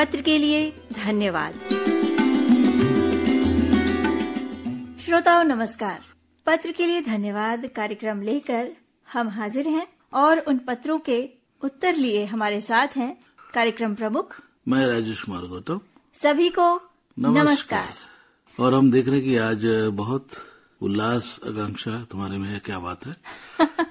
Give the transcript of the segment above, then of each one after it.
पत्र के लिए धन्यवाद। श्रोताओं नमस्कार। पत्र के लिए धन्यवाद कार्यक्रम लेकर हम हाजिर हैं और उन पत्रों के उत्तर लिए हमारे साथ हैं कार्यक्रम प्रमुख मैं राजेश कुमार गौतम। सभी को नमस्कार। और हम देख रहे हैं कि आज बहुत उल्लास आकांक्षा तुम्हारे में है, क्या बात है।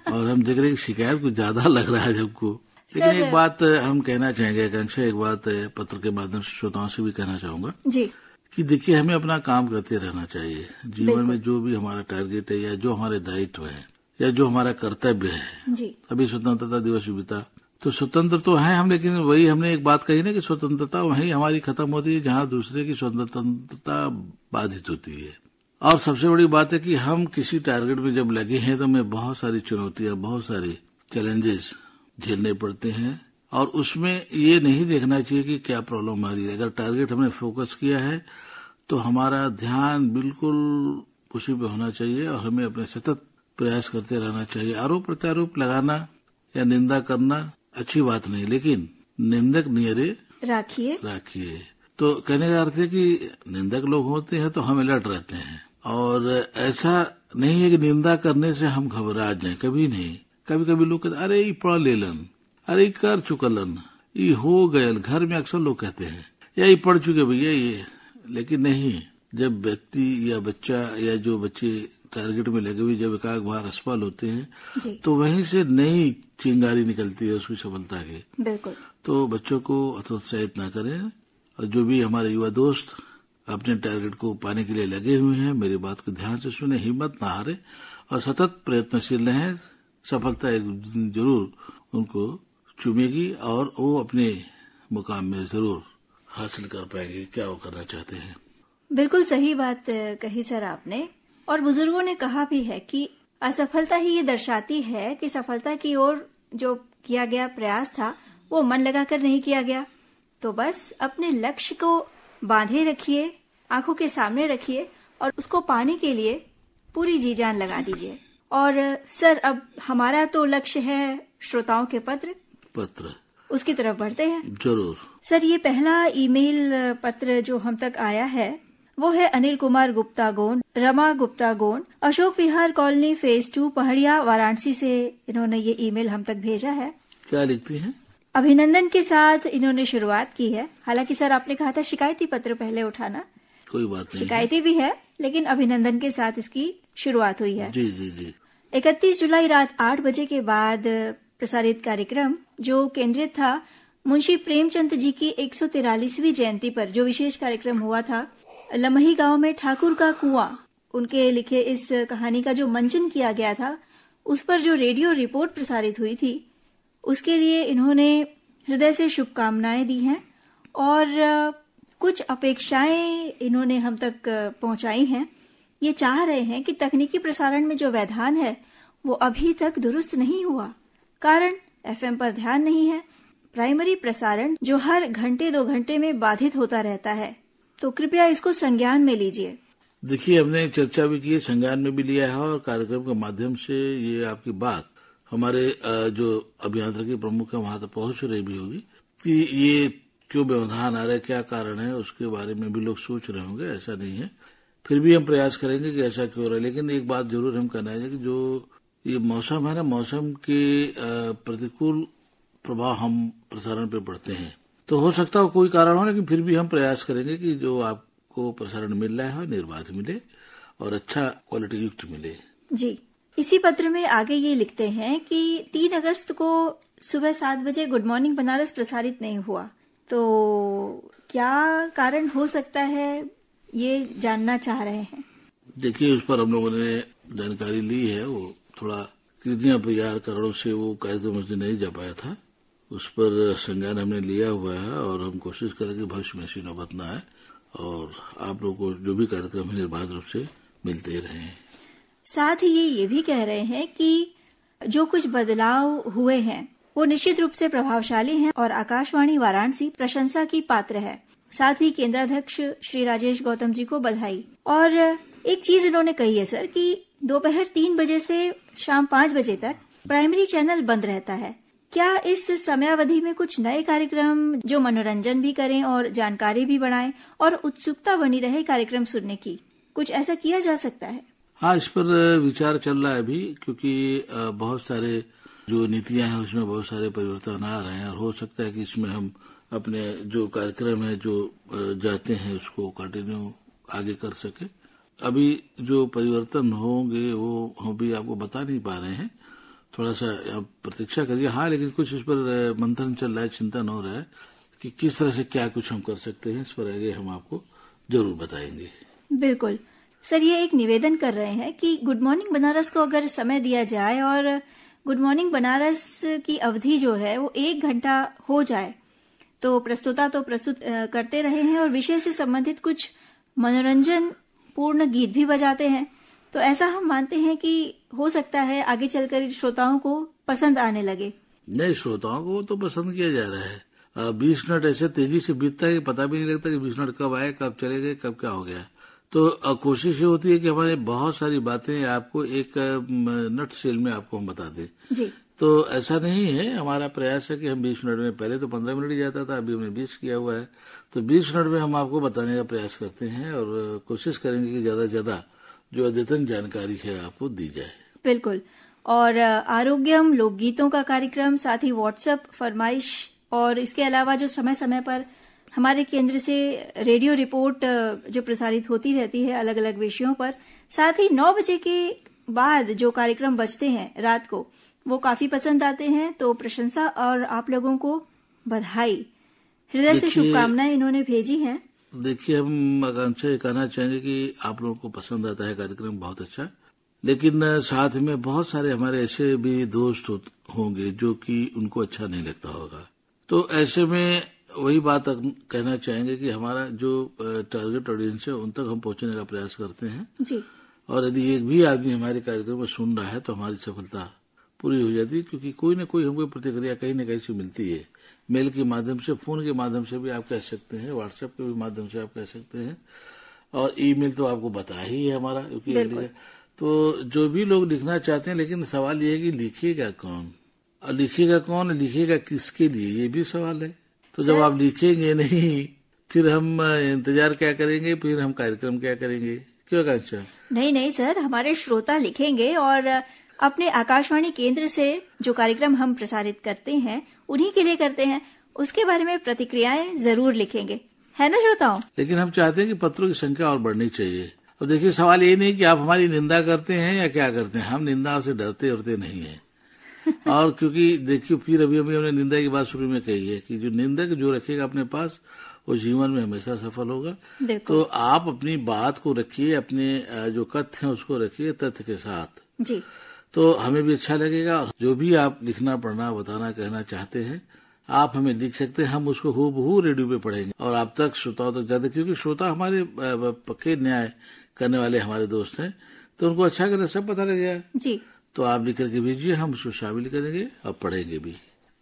और हम देख रहे हैं कि शिकायत कुछ ज्यादा लग रहा है हमको। लेकिन एक बात हम कहना चाहेंगे आकांक्षा, एक बात पत्र के माध्यम से श्रोताओं से भी कहना चाहूंगा जी कि देखिए हमें अपना काम करते रहना चाहिए। जीवन में जो भी हमारा टारगेट है या जो हमारे दायित्व है या जो हमारा कर्तव्य है जी। अभी स्वतंत्रता दिवस बीता तो स्वतंत्र तो है हम, लेकिन वही हमने एक बात कही ना कि स्वतंत्रता वहीं हमारी खत्म होती है जहां दूसरे की स्वतंत्रता बाधित होती है। और सबसे बड़ी बात है कि हम किसी टारगेट में जब लगे हैं तो हमें बहुत सारी चुनौतियां, बहुत सारे चैलेंजेस झेलने पड़ते हैं और उसमें ये नहीं देखना चाहिए कि क्या प्रॉब्लम आ रही है। अगर टारगेट हमने फोकस किया है तो हमारा ध्यान बिल्कुल उसी पे होना चाहिए और हमें अपने सतत प्रयास करते रहना चाहिए। आरोप प्रत्यारोप लगाना या निंदा करना अच्छी बात नहीं, लेकिन निंदक नियरे राखिए। तो कहने का अर्थ है कि निंदक लोग होते हैं तो हम अलर्ट रहते हैं और ऐसा नहीं है कि निंदा करने से हम घबरा जाएं, कभी नहीं। कभी कभी लोग कहते अरे ये पढ़ लेलन, अरे ये कर चुकलन, ये हो गयल। घर में अक्सर लोग कहते हैं या ये पढ़ चुके भैया ये, लेकिन नहीं। जब व्यक्ति या बच्चा या जो बच्चे टारगेट में लगे हुए जब एकाक बार असफल होते हैं तो वहीं से नई चिंगारी निकलती है उसकी सफलता की। बिल्कुल। तो बच्चों को हतोत्साहित न करें और जो भी हमारे युवा दोस्त अपने टारगेट को पाने के लिए लगे हुए हैं मेरी बात को ध्यान से सुने, हिम्मत न हारे और सतत प्रयत्नशील रहें। सफलता एक दिन जरूर उनको चूमेगी और वो अपने मुकाम में जरूर हासिल कर पाएंगे क्या वो करना चाहते हैं। बिल्कुल सही बात कही सर आपने। और बुजुर्गों ने कहा भी है कि असफलता ही ये दर्शाती है कि सफलता की ओर जो किया गया प्रयास था वो मन लगाकर नहीं किया गया। तो बस अपने लक्ष्य को बांधे रखिए, आंखों के सामने रखिए और उसको पाने के लिए पूरी जी जान लगा दीजिए। और सर अब हमारा तो लक्ष्य है श्रोताओं के पत्र उसकी तरफ बढ़ते हैं। जरूर सर। ये पहला ईमेल पत्र जो हम तक आया है वो है अनिल कुमार गुप्ता गोंड, रमा गुप्ता गोंड, अशोक विहार कॉलोनी फेज 2 पहाड़िया वाराणसी से इन्होंने ये ईमेल हम तक भेजा है। क्या लिखती हैं? अभिनंदन के साथ इन्होंने शुरुआत की है। हालांकि सर आपने कहा था शिकायती पत्र पहले उठाना, कोई बात नहीं, शिकायती भी है लेकिन अभिनंदन के साथ इसकी शुरुआत हुई है। जी जी जी। 31 जुलाई रात 8 बजे के बाद प्रसारित कार्यक्रम जो केंद्रित था मुंशी प्रेमचंद जी की 143वीं जयंती पर, जो विशेष कार्यक्रम हुआ था लमही गांव में ठाकुर का कुआं, उनके लिखे इस कहानी का जो मंचन किया गया था उस पर जो रेडियो रिपोर्ट प्रसारित हुई थी उसके लिए इन्होंने हृदय से शुभकामनाएं दी हैं और कुछ अपेक्षाएं इन्होंने हम तक पहुंचाई हैं। ये चाह रहे हैं कि तकनीकी प्रसारण में जो व्यवधान है वो अभी तक दुरुस्त नहीं हुआ। कारण एफएम पर ध्यान नहीं है, प्राइमरी प्रसारण जो हर घंटे 2 घंटे में बाधित होता रहता है। तो कृपया इसको संज्ञान में लीजिए। देखिए हमने चर्चा भी की है, संज्ञान में भी लिया है और कार्यक्रम के माध्यम से ये आपकी बात हमारे जो अभियांत्रिकी प्रमुख है वहां तक पहुंच रही भी होगी कि ये क्यों व्यवधान आ रहा है, क्या कारण है, उसके बारे में भी लोग सोच रहे होंगे। ऐसा नहीं है, फिर भी हम प्रयास करेंगे कि ऐसा क्यों रहा है। लेकिन एक बात जरूर हम कहना है कि जो ये मौसम है ना, मौसम के प्रतिकूल प्रभाव हम प्रसारण पे पड़ते हैं। तो हो सकता हो कोई कारण हो, लेकिन फिर भी हम प्रयास करेंगे कि जो आपको प्रसारण मिल रहा है निर्बाध मिले और अच्छा क्वालिटी युक्त मिले। जी। इसी पत्र में आगे ये लिखते हैं कि 3 अगस्त को सुबह 7 बजे गुड मॉर्निंग बनारस प्रसारित नहीं हुआ, तो क्या कारण हो सकता है ये जानना चाह रहे हैं। देखिए उस पर हम लोगों ने जानकारी ली है, वो थोड़ा कृतियां तैयार कारणों से वो कार्यक्रम उस दिन नहीं जा पाया था। उस पर संज्ञान हमने लिया हुआ है और हम कोशिश करेंगे भविष्य में ऐसी नौबत न आए और आप लोगों को जो भी कार्यक्रम है निर्बाध रूप से मिलते रहे। साथ ही ये भी कह रहे हैं कि जो कुछ बदलाव हुए हैं वो निश्चित रूप से प्रभावशाली हैं और आकाशवाणी वाराणसी प्रशंसा की पात्र है। साथ ही केंद्राध्यक्ष श्री राजेश गौतम जी को बधाई। और एक चीज इन्होंने कही है सर कि दोपहर 3 बजे से शाम 5 बजे तक प्राइमरी चैनल बंद रहता है, क्या इस समयावधि में कुछ नए कार्यक्रम जो मनोरंजन भी करें और जानकारी भी बढ़ाएं और उत्सुकता बनी रहे कार्यक्रम सुनने की, कुछ ऐसा किया जा सकता है? हाँ, इस पर विचार चल रहा है अभी, क्योंकि बहुत सारे जो नीतियां हैं उसमें बहुत सारे परिवर्तन आ रहे हैं और हो सकता है कि इसमें हम अपने जो कार्यक्रम है जो जाते हैं उसको कंटिन्यू आगे कर सके। अभी जो परिवर्तन होंगे वो हम भी आपको बता नहीं पा रहे हैं, थोड़ा सा आप प्रतीक्षा करिए। हाँ, लेकिन कुछ इस पर मंथन चल रहा है, चिंतन हो रहा है कि किस तरह से क्या कुछ हम कर सकते हैं। इस पर आगे हम आपको जरूर बताएंगे। बिल्कुल सर, ये एक निवेदन कर रहे हैं कि गुड मॉर्निंग बनारस को अगर समय दिया जाए और गुड मॉर्निंग बनारस की अवधि जो है वो 1 घंटा हो जाए तो प्रस्तुत करते रहे हैं और विषय से संबंधित कुछ मनोरंजन पूर्ण गीत भी बजाते हैं, तो ऐसा हम मानते हैं कि हो सकता है आगे चलकर श्रोताओं को पसंद आने लगे। नहीं, श्रोताओं को तो पसंद किया जा रहा है। 20 मिनट ऐसे तेजी से बीतता है कि पता भी नहीं लगता कि 20 मिनट कब आए, कब चले गए, कब क्या हो गया। तो कोशिश ये होती है कि हमारे बहुत सारी बातें आपको एक नट सेल में आपको हम बता दें जी। तो ऐसा नहीं है, हमारा प्रयास है कि हम 20 मिनट में, पहले तो 15 मिनट ही जाता था, अभी हमने 20 किया हुआ है, तो 20 मिनट में हम आपको बताने का प्रयास करते हैं और कोशिश करेंगे कि ज्यादा से ज्यादा जो अद्यतन जानकारी है आपको दी जाए। बिल्कुल। और आरोग्यम, लोकगीतों का कार्यक्रम, साथ ही व्हाट्सएप फरमाइश और इसके अलावा जो समय समय पर हमारे केंद्र से रेडियो रिपोर्ट जो प्रसारित होती रहती है अलग अलग विषयों पर, साथ ही 9 बजे के बाद जो कार्यक्रम बजते हैं रात को, वो काफी पसंद आते हैं। तो प्रशंसा और आप लोगों को बधाई, हृदय से शुभकामनाएं इन्होंने भेजी हैं। देखिए, हम आकांक्षा कहना चाहेंगे कि आप लोगों को पसंद आता है कार्यक्रम, बहुत अच्छा, लेकिन साथ में बहुत सारे हमारे ऐसे भी दोस्त होंगे जो कि उनको अच्छा नहीं लगता होगा। तो ऐसे में वही बात कहना चाहेंगे कि हमारा जो टारगेट ऑडियंस है उन तक हम पहुंचने का प्रयास करते हैं जी। और यदि एक भी आदमी हमारे कार्यक्रम में सुन रहा है तो हमारी सफलता पूरी हो जाती है, क्योंकि कोई न कोई हमको प्रतिक्रिया कहीं न कहीं से मिलती है। मेल के माध्यम से, फोन के माध्यम से भी आप कह सकते हैं, व्हाट्सएप के भी माध्यम से आप कह सकते हैं, और ईमेल तो आपको बता ही है हमारा, क्योंकि तो जो भी लोग लिखना चाहते हैं, लेकिन सवाल ये है कि लिखेगा कौन, और लिखेगा किसके लिए, ये भी सवाल है। तो जब आप लिखेंगे नहीं, फिर हम इंतजार क्या करेंगे, फिर हम कार्यक्रम क्या करेंगे? क्यों आकांक्षा? नहीं सर, हमारे श्रोता लिखेंगे और अपने आकाशवाणी केंद्र से जो कार्यक्रम हम प्रसारित करते हैं उन्हीं के लिए करते हैं, उसके बारे में प्रतिक्रियाएं जरूर लिखेंगे, है ना श्रोताओं? लेकिन हम चाहते हैं कि पत्रों की संख्या और बढ़नी चाहिए। और देखिए, सवाल ये नहीं कि आप हमारी निंदा करते हैं या क्या करते हैं, हम निंदा से डरते नहीं है। और क्योंकि देखिए, फिर अभी हमने निंदा की बात शुरू में कही है कि जो निंदक जो रखेगा अपने पास, वो जीवन में हमेशा सफल होगा। तो आप अपनी बात को रखिए, अपने जो कथ्य है उसको रखिए तथ्य के साथ जी, तो हमें भी अच्छा लगेगा। और जो भी आप लिखना, पढ़ना, बताना, कहना चाहते हैं, आप हमें लिख सकते हैं, हम उसको हूबहू रेडियो पे पढ़ेंगे और आप तक, श्रोताओं तक जाते, क्योंकि श्रोता हमारे पक्के न्याय करने वाले हमारे दोस्त हैं, तो उनको अच्छा करना सब पता लगेगा जी। तो आप लिख करके भेजिए, हम उसको शामिल करेंगे और पढ़ेंगे भी।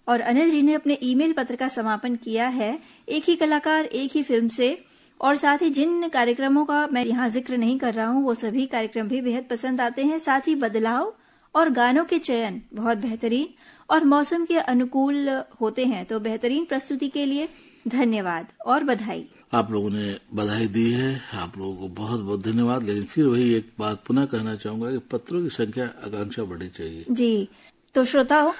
और अनिल जी ने अपने ईमेल पत्र का समापन किया है एक ही कलाकार एक ही फिल्म से, और साथ ही जिन कार्यक्रमों का मैं यहाँ जिक्र नहीं कर रहा हूँ वो सभी कार्यक्रम भी बेहद पसंद आते हैं। साथ ही बदलाव और गानों के चयन बहुत बेहतरीन और मौसम के अनुकूल होते हैं। तो बेहतरीन प्रस्तुति के लिए धन्यवाद और बधाई। आप लोगों ने बधाई दी है, आप लोगों को बहुत बहुत धन्यवाद। लेकिन फिर वही एक बात पुनः कहना चाहूंगा कि पत्रों की संख्या, आकांक्षा बढ़नी चाहिए जी। तो श्रोताओं,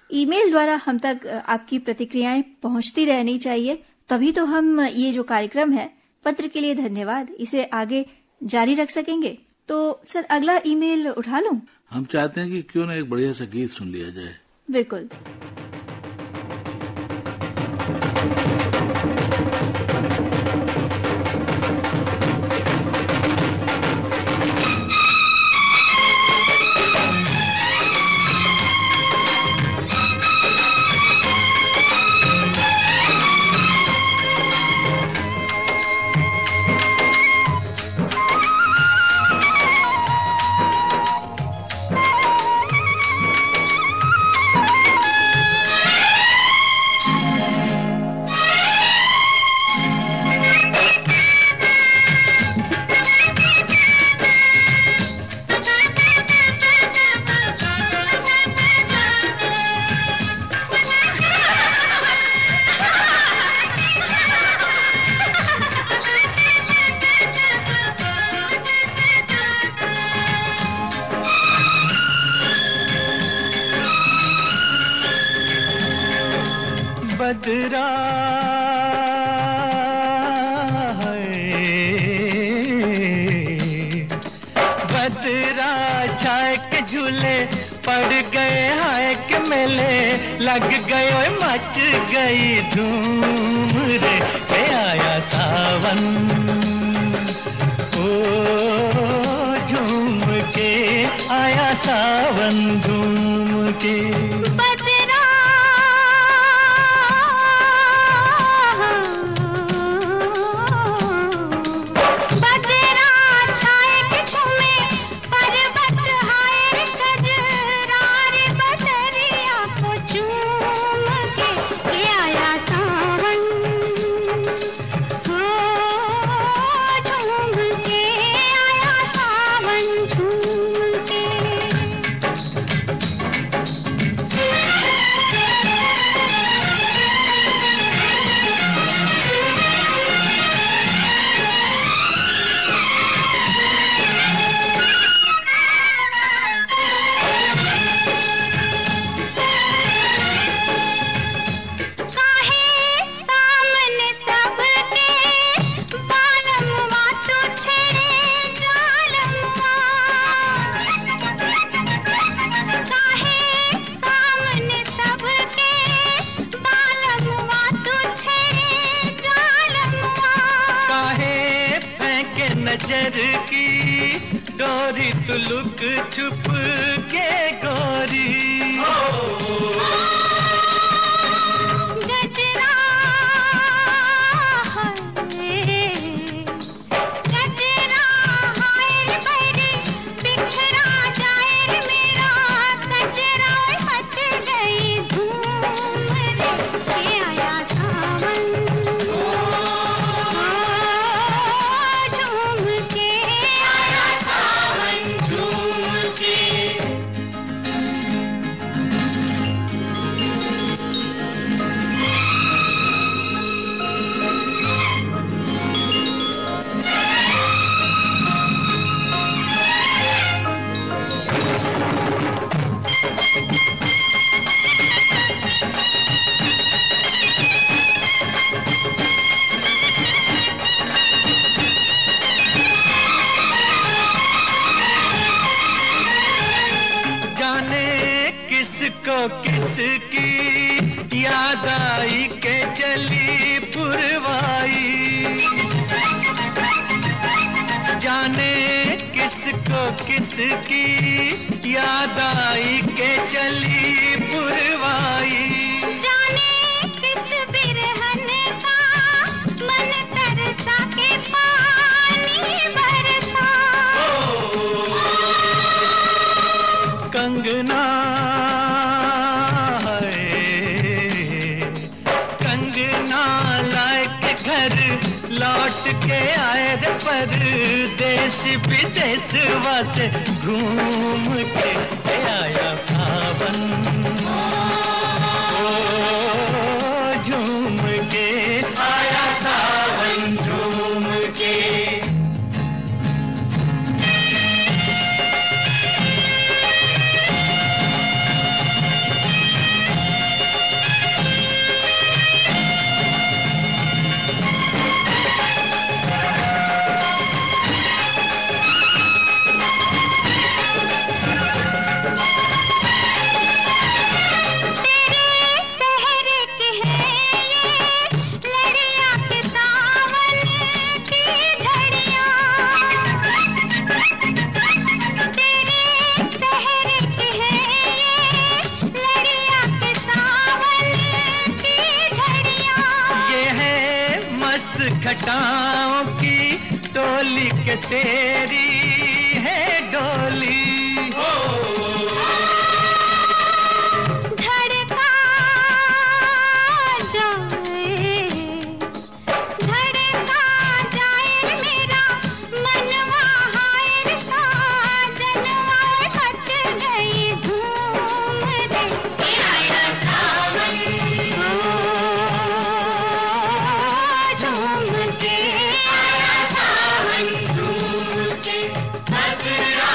ईमेल द्वारा हम तक आपकी प्रतिक्रियाएं पहुंचती रहनी चाहिए, तभी तो हम ये जो कार्यक्रम है पत्र के लिए धन्यवाद, इसे आगे जारी रख सकेंगे। तो सर, अगला ईमेल उठा लूं? हम चाहते हैं कि क्यों ना एक बढ़िया सा गीत सुन लिया जाए। बिल्कुल। बदरा बदरा छाए के झूले पड़ गए हाय के मेले लग गए ओए मच गई धूम रे के आया सावन ओ झूम के आया सावन झूम के नजर की डोरी तू लुक छुप के गोरी गजरा गजरा हाय बड़ी बिखरा जाए मेरा गजरा मच गई धूम रे आया सावन किसको किसकी याद आई के चली पुरवाई जाने किसको किसकी याद आई के चली पुरवाई जाने किस बिरहन का मन तरसा के पानी बरसा कंगना लौट के आए रे परदेश विदेशवा से घूम के आया सावन ओ झूम के आया सावन झूम के घटाओं की टोली के तेरी है डोली धड़का जाए मेरा मनवा हाय साजनवा मच गई धूम रे आया सावन आया सावन झूम के बदरा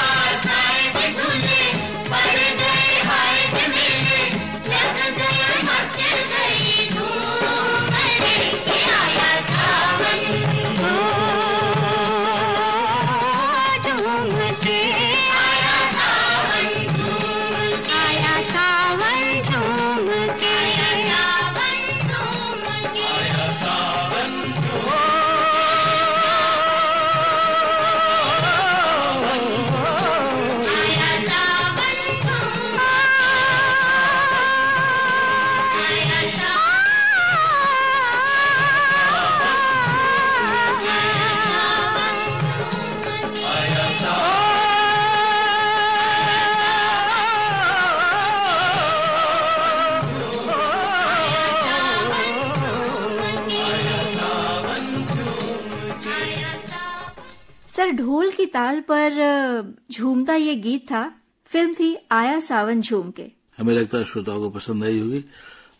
सर ढोल की ताल पर झूमता ये गीत था, फिल्म थी आया सावन झूम के। हमें लगता है श्रोताओं को पसंद आई होगी।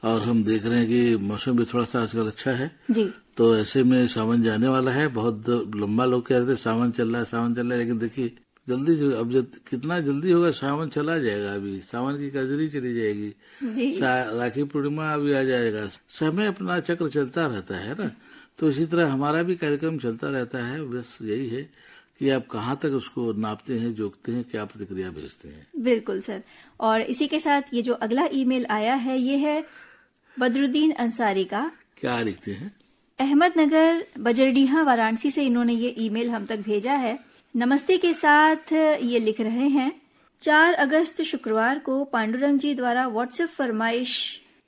और हम देख रहे हैं कि मौसम भी थोड़ा सा आजकल अच्छा है जी। तो ऐसे में सावन जाने वाला है। बहुत लंबा लोग कह रहे थे सावन चल रहा है सावन चल रहा है, लेकिन देखिए जल्दी अब कितना जल्दी होगा, सावन चला जाएगा। अभी सावन की कजरी चली जाएगी जी। राखी पूर्णिमा अभी आ जाएगा। समय अपना चक्र चलता रहता है ना, तो इसी तरह हमारा भी कार्यक्रम चलता रहता है। बस यही है कि आप कहाँ तक उसको नापते हैं, जोखते हैं, क्या प्रतिक्रिया भेजते हैं। बिल्कुल सर। और इसी के साथ ये जो अगला ईमेल आया है ये है बदरुद्दीन अंसारी का। क्या लिखते हैं? अहमदनगर बजरडीहा वाराणसी से इन्होंने ये ईमेल हम तक भेजा है। नमस्ते के साथ ये लिख रहे हैं, 4 अगस्त शुक्रवार को पांडुरंग जी द्वारा व्हाट्सएप फरमाइश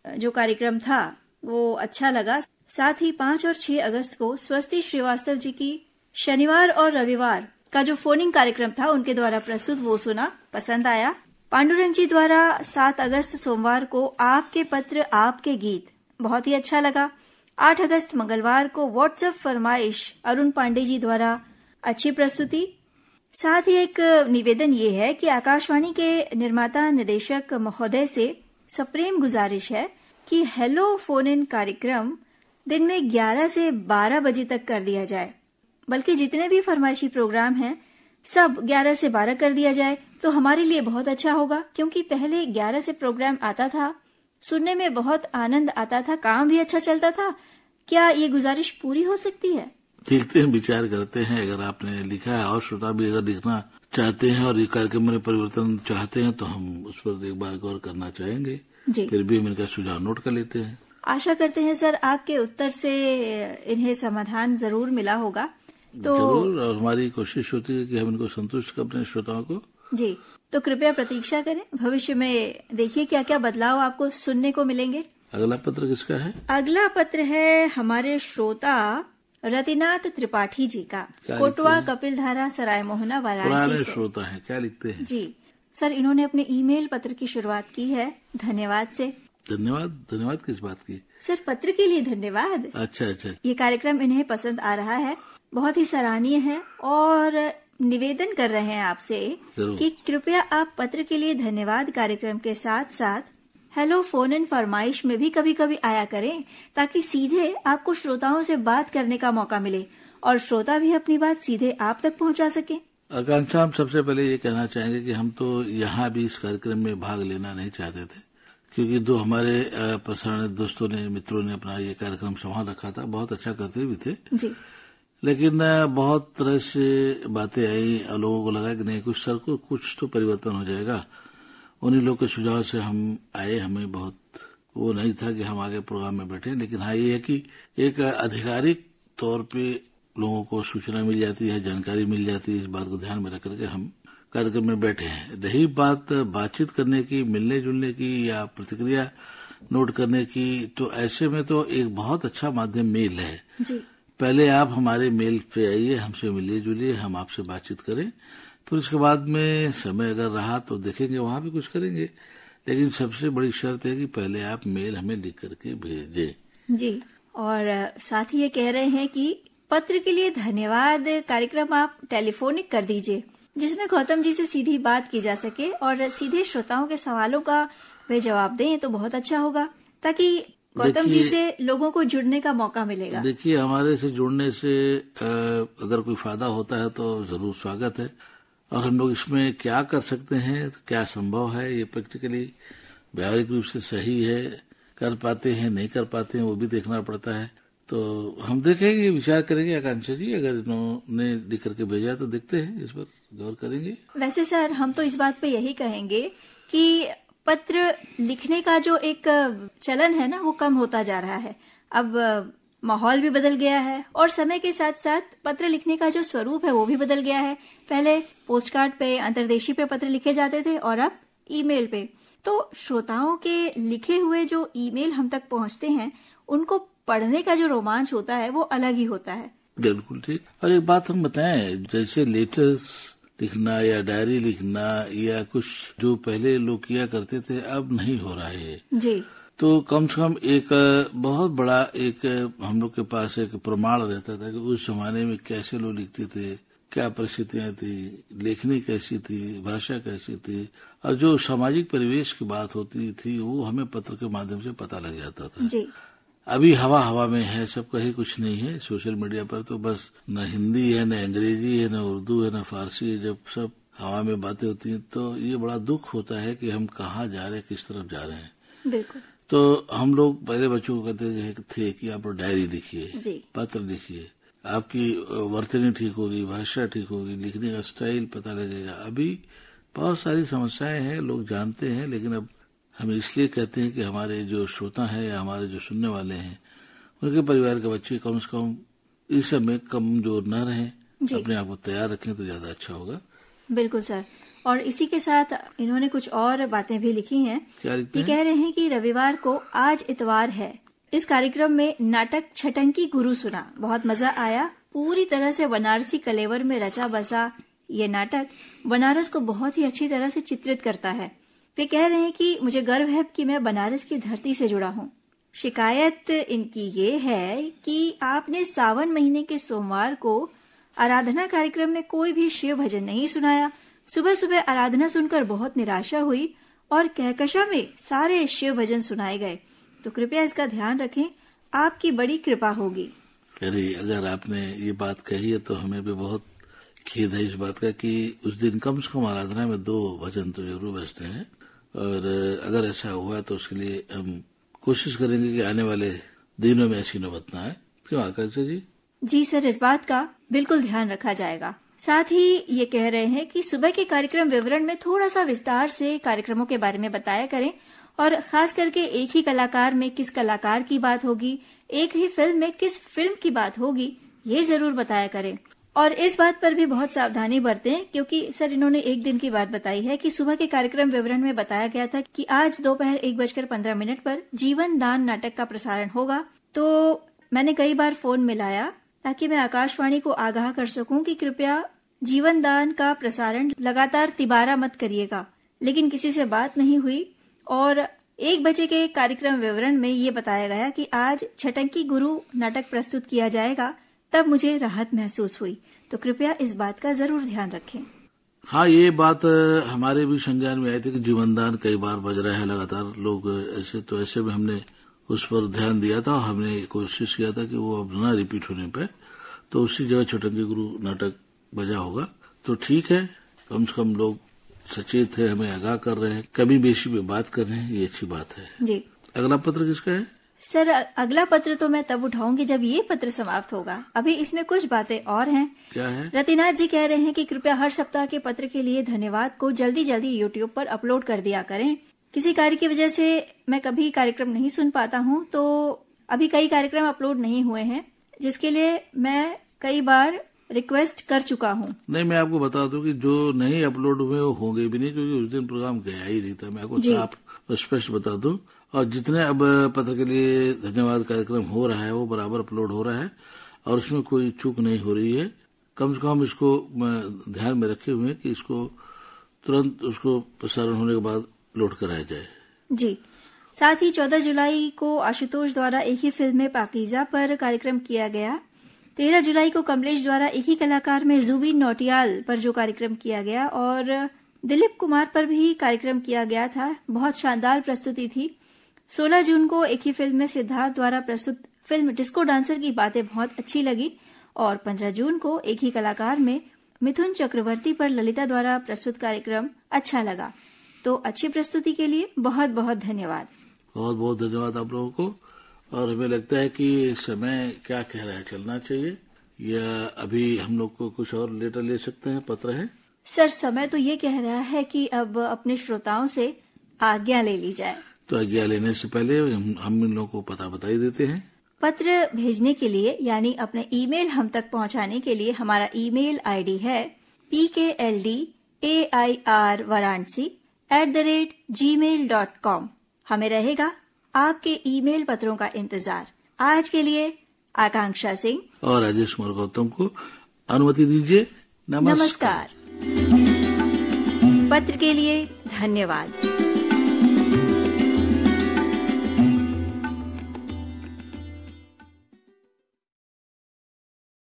जो कार्यक्रम था वो अच्छा लगा। साथ ही 5 और 6 अगस्त को स्वस्ति श्रीवास्तव जी की शनिवार और रविवार का जो फोनिंग कार्यक्रम था उनके द्वारा प्रस्तुत वो सुना, पसंद आया। पांडुरंग जी द्वारा 7 अगस्त सोमवार को आपके पत्र आपके गीत बहुत ही अच्छा लगा। 8 अगस्त मंगलवार को व्हाट्सएप फरमाइश अरुण पांडे जी द्वारा अच्छी प्रस्तुति। साथ ही एक निवेदन ये है कि आकाशवाणी के निर्माता निदेशक महोदय से सप्रेम गुजारिश है कि हेलो फोन इन कार्यक्रम दिन में 11 से 12 बजे तक कर दिया जाए, बल्कि जितने भी फरमाइशी प्रोग्राम हैं सब 11 से 12 कर दिया जाए तो हमारे लिए बहुत अच्छा होगा, क्योंकि पहले 11 से प्रोग्राम आता था, सुनने में बहुत आनंद आता था, काम भी अच्छा चलता था। क्या ये गुजारिश पूरी हो सकती है? देखते हैं, विचार करते हैं। अगर आपने लिखा है और श्रोता भी अगर लिखना चाहते हैं और ये कार्यक्रम में परिवर्तन चाहते हैं तो हम उस पर एक बार गौर करना चाहेंगे जी। फिर भी हम इनका सुझाव नोट कर लेते हैं। आशा करते हैं सर आपके उत्तर से इन्हें समाधान जरूर मिला होगा। तो जरूर, और हमारी कोशिश होती है कि हम इनको संतुष्ट कर अपने श्रोताओं को जी। तो कृपया प्रतीक्षा करें, भविष्य में देखिए क्या क्या बदलाव आपको सुनने को मिलेंगे। अगला पत्र किसका है? अगला पत्र है हमारे श्रोता रतिनाथ त्रिपाठी जी का, कोटवा कपिलधारा सराय मोहना वाराणसी से। श्रोता है, क्या लिखते हैं? जी सर, इन्होंने अपने ईमेल पत्र की शुरुआत की है धन्यवाद से। धन्यवाद किस बात की? सर पत्र के लिए धन्यवाद। अच्छा। ये कार्यक्रम इन्हें पसंद आ रहा है, बहुत ही सराहनीय है और निवेदन कर रहे हैं आपसे कि कृपया आप पत्र के लिए धन्यवाद कार्यक्रम के साथ साथ हेलो फोन इन फरमाइश में भी कभी कभी आया करें, ताकि सीधे आपको श्रोताओं से बात करने का मौका मिले और श्रोता भी अपनी बात सीधे आप तक पहुंचा सके। आकांक्षा, हम सबसे पहले ये कहना चाहेंगे कि हम तो यहाँ भी इस कार्यक्रम में भाग लेना नहीं चाहते थे, क्योंकि 2 हमारे प्रसारण दोस्तों ने, मित्रों ने अपना ये कार्यक्रम संभाल रखा था, बहुत अच्छा करते भी थे जी। लेकिन बहुत तरह से बातें आई और लोगों को लगा कि नहीं कुछ तो परिवर्तन हो जाएगा। उन्हीं लोग के सुझाव से हम आए। हमें बहुत वो नहीं था कि हम आगे प्रोग्राम में बैठे, लेकिन हाँ ये है कि एक आधिकारिक तौर पे लोगों को सूचना मिल जाती है, जानकारी मिल जाती है। इस बात को ध्यान में रख करके हम कार्यक्रम में बैठे हैं। रही बात बातचीत करने की, मिलने जुलने की या प्रतिक्रिया नोट करने की, तो ऐसे में तो एक बहुत अच्छा माध्यम मेल है जी। पहले आप हमारे मेल पे आइए, हमसे मिलिए जुलिए, हम आपसे बातचीत करें, फिर उसके बाद में समय अगर रहा तो देखेंगे, वहां भी कुछ करेंगे। लेकिन सबसे बड़ी शर्त है कि पहले आप मेल हमें लिख करके भेजें जी। और साथ ही ये कह रहे हैं कि पत्र के लिए धन्यवाद कार्यक्रम आप टेलीफोनिक कर दीजिए, जिसमें गौतम जी से सीधी बात की जा सके और सीधे श्रोताओं के सवालों का वे जवाब दें तो बहुत अच्छा होगा, ताकि गौतम जी से लोगों को जुड़ने का मौका मिलेगा। देखिए, हमारे से जुड़ने से अगर कोई फायदा होता है तो जरूर स्वागत है। और हम लोग इसमें क्या कर सकते हैं, तो क्या संभव है, ये प्रैक्टिकली व्यावहारिक रूप से सही है, कर पाते हैं नहीं कर पाते हैं, वो भी देखना पड़ता है। तो हम देखेंगे, विचार करेंगे। आकांक्षा जी, अगर इन्होंने लिख करके भेजा तो देखते हैं, इस पर गौर करेंगे। वैसे सर हम तो इस बात पे यही कहेंगे कि पत्र लिखने का जो एक चलन है ना, वो कम होता जा रहा है। अब माहौल भी बदल गया है और समय के साथ साथ पत्र लिखने का जो स्वरूप है वो भी बदल गया है। पहले पोस्ट कार्ड पे, अंतर्देशीय पे पत्र लिखे जाते थे और अब ईमेल पे। तो श्रोताओं के लिखे हुए जो ईमेल हम तक पहुंचते हैं, उनको पढ़ने का जो रोमांच होता है वो अलग ही होता है। बिल्कुल ठीक। और एक बात हम बताएं, जैसे लेटर्स लिखना या डायरी लिखना या कुछ जो पहले लोग किया करते थे, अब नहीं हो रहा है जी। तो कम से कम एक बहुत बड़ा एक हम लोग के पास एक प्रमाण रहता था कि उस जमाने में कैसे लोग लिखते थे, क्या परिस्थितियां थी, लेखनी कैसी थी, भाषा कैसी थी, और जो सामाजिक परिवेश की बात होती थी वो हमें पत्र के माध्यम से पता लग जाता था। जी। अभी हवा में है, सब कहीं कुछ नहीं है। सोशल मीडिया पर तो बस न हिंदी है, न अंग्रेजी है, न उर्दू है, न फारसी है। जब सब हवा में बातें होती हैं तो ये बड़ा दुख होता है कि हम कहाँ जा रहे हैं, किस तरफ जा रहे हैं। बिल्कुल। तो हम लोग पहले बच्चों को कहते थे कि आप डायरी लिखिए, पत्र लिखिए, आपकी वर्तनी ठीक होगी, भाषा ठीक होगी, लिखने का स्टाइल पता लगेगा। अभी बहुत सारी समस्याएं हैं, लोग जानते हैं, लेकिन अब हम इसलिए कहते हैं कि हमारे जो श्रोता है या हमारे जो सुनने वाले हैं उनके परिवार के बच्चे कम से कम इस सब में कमजोर न रहें, अपने आप को तैयार रखें तो ज्यादा अच्छा होगा। बिल्कुल सर। और इसी के साथ इन्होंने कुछ और बातें भी लिखी हैं। क्या लिखते हैं? कह रहे हैं कि रविवार को आज इतवार है, इस कार्यक्रम में नाटक छटंकी गुरु सुना, बहुत मजा आया। पूरी तरह से बनारसी कलेवर में रचा बसा ये नाटक बनारस को बहुत ही अच्छी तरह से चित्रित करता है। वे कह रहे हैं कि मुझे गर्व है कि मैं बनारस की धरती से जुड़ा हूँ। शिकायत इनकी ये है कि आपने सावन महीने के सोमवार को आराधना कार्यक्रम में कोई भी शिव भजन नहीं सुनाया। सुबह सुबह आराधना सुनकर बहुत निराशा हुई और कहकशा में सारे शिव भजन सुनाए गए, तो कृपया इसका ध्यान रखें, आपकी बड़ी कृपा होगी। अरे अगर आपने ये बात कही है तो हमें भी बहुत खेद है इस बात का कि उस दिन कम से कम आराधना में 2 भजन तो जरूर बजते हैं, और अगर ऐसा हुआ तो उसके लिए हम कोशिश करेंगे कि आने वाले दिनों में ऐसी नौबत ना आए। क्यों आकाश जी? जी सर, इस बात का बिल्कुल ध्यान रखा जाएगा। साथ ही ये कह रहे हैं कि सुबह के कार्यक्रम विवरण में थोड़ा सा विस्तार से कार्यक्रमों के बारे में बताया करें, और खास करके एक ही कलाकार में किस कलाकार की बात होगी, एक ही फिल्म में किस फिल्म की बात होगी, ये जरूर बताया करें। और इस बात पर भी बहुत सावधानी बरतें, क्योंकि सर इन्होंने एक दिन की बात बताई है कि सुबह के कार्यक्रम विवरण में बताया गया था कि आज दोपहर 1:15 पर जीवन दान नाटक का प्रसारण होगा। तो मैंने कई बार फोन मिलाया ताकि मैं आकाशवाणी को आगाह कर सकूं कि कृपया जीवन दान का प्रसारण लगातार तिबारा मत करिएगा, लेकिन किसी से बात नहीं हुई। और 1 बजे के कार्यक्रम विवरण में ये बताया गया कि आज छटंकी गुरु नाटक प्रस्तुत किया जाएगा, तब मुझे राहत महसूस हुई। तो कृपया इस बात का जरूर ध्यान रखें। हाँ, ये बात हमारे भी संज्ञान में आई थी कि जीवनदान कई बार बज रहा है लगातार, लोग ऐसे में हमने उस पर ध्यान दिया था। हमने कोशिश किया था कि वो अब ना रिपीट होने पे, तो उसी जगह छटंकी गुरु नाटक बजा होगा। तो ठीक है, कम से कम लोग सचेत है, हमें आगाह कर रहे हैं, कभी बेशी पे बात कर रहे हैं, ये अच्छी बात है जी। अगला पत्र किसका है? सर अगला पत्र तो मैं तब उठाऊंगी जब ये पत्र समाप्त होगा। अभी इसमें कुछ बातें और हैं। क्या है? रतिनाथ जी कह रहे हैं कि कृपया हर सप्ताह के पत्र के लिए धन्यवाद को जल्दी जल्दी यूट्यूब पर अपलोड कर दिया करें। किसी कार्य की वजह से मैं कभी कार्यक्रम नहीं सुन पाता हूँ, तो अभी कई कार्यक्रम अपलोड नहीं हुए हैं, जिसके लिए मैं कई बार रिक्वेस्ट कर चुका हूँ। नहीं, मैं आपको बता दूं कि जो नहीं अपलोड हुए वो होंगे भी नहीं, क्योंकि उस दिन प्रोग्राम गया ही नहीं था। मैं आपको साफ स्पष्ट बता दूं। और जितने अब पत्र के लिए धन्यवाद कार्यक्रम हो रहा है वो बराबर अपलोड हो रहा है, और उसमें कोई चूक नहीं हो रही है। कम से कम इसको ध्यान में रखे हुए कि इसको तुरंत उसको प्रसारण होने के बाद लोड कराया जाए। जी। साथ ही 14 जुलाई को आशुतोष द्वारा एक ही फिल्म में पाकीज़ा पर कार्यक्रम किया गया। 13 जुलाई को कमलेश द्वारा एक ही कलाकार में जुबिन नौटियाल पर जो कार्यक्रम किया गया, और दिलीप कुमार पर भी कार्यक्रम किया गया था। बहुत शानदार प्रस्तुति थी। 16 जून को एक ही फिल्म में सिद्धार्थ द्वारा प्रस्तुत फिल्म डिस्को डांसर की बातें बहुत अच्छी लगी, और 15 जून को एक ही कलाकार में मिथुन चक्रवर्ती पर ललिता द्वारा प्रस्तुत कार्यक्रम अच्छा लगा। तो अच्छी प्रस्तुति के लिए बहुत बहुत धन्यवाद। बहुत बहुत धन्यवाद आप लोगों को। और हमें लगता है कि समय क्या कह रहा है, चलना चाहिए या अभी हम लोग को कुछ और लेटर ले सकते हैं? पत्र है सर, समय तो ये कह रहा है कि अब अपने श्रोताओं से आज्ञा ले ली जाए। तो आज्ञा लेने से पहले हम इन लोगों को पता बता ही देते हैं। पत्र भेजने के लिए यानी अपने ईमेल हम तक पहुंचाने के लिए हमारा ईमेल आईडी है pkldairvaransi@gmail.com। हमें रहेगा आपके ईमेल पत्रों का इंतजार। आज के लिए आकांक्षा सिंह और राजेश कुमार गौतम को अनुमति दीजिए। नमस्कार। पत्र के लिए धन्यवाद।